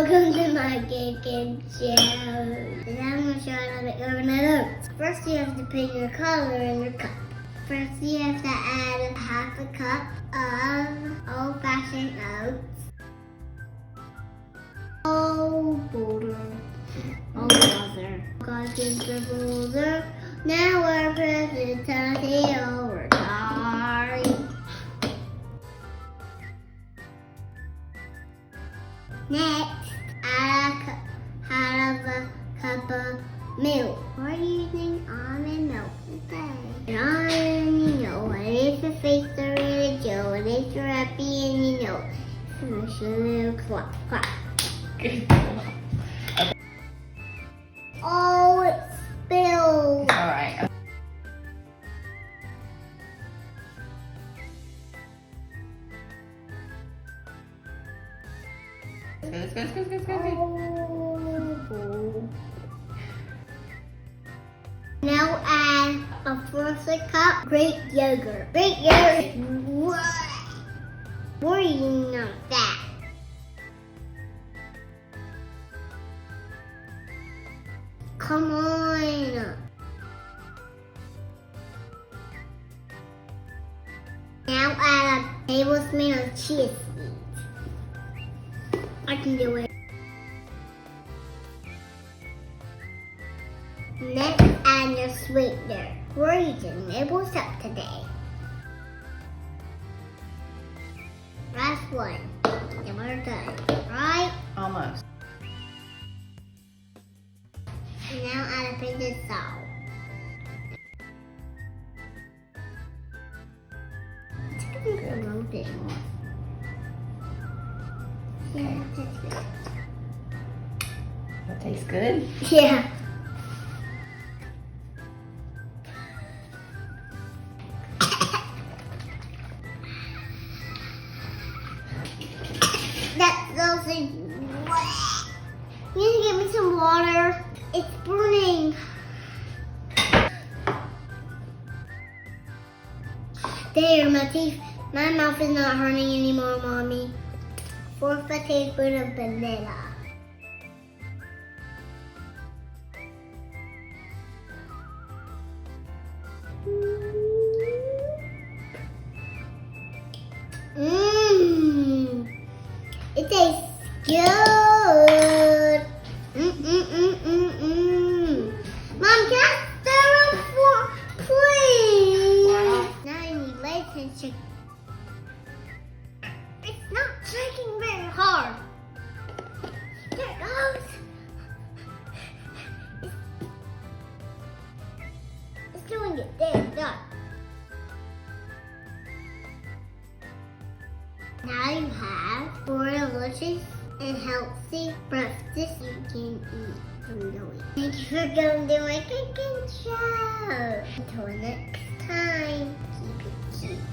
Welcome to my cooking show. Today I'm going to show you how to make overnight oats. First you have to put your color in your cup. First you have to add half a cup of old-fashioned oats. Butter. Now we're going to turn it over. Next, add a cup of milk. We're using almond milk today. And you know what is the face of the Joe, and it's happy, and you know it's a little clap, clap. Good. Oh, it spilled. All right. Go. Oh. Now add a fourth cup Greek yogurt. Greek yogurt. What? We're eating on that. Come on. Now add a tablespoon of chia seeds. I can do it. Next, add your sweetener. We're using maple syrup today. Last one. Then we're done. Right? Almost. And now add a pinch of salt. It's going to be a little bit more. Yeah, that's good. That tastes good. Yeah. That's also wet. You need to get me some water. It's burning. There, my teeth. My mouth is not hurting anymore, Mommy. Fourth a tablespoon of vanilla. It tastes good. Mom, can I stir them for, please? Now I need legs and chicken. It's not shaking very hard. There it goes. It's doing it. There, it's done. Now you have 4 delicious and healthy breakfasts you can eat from the week. Thank you for coming to my cooking show. Until next time, keep it cute.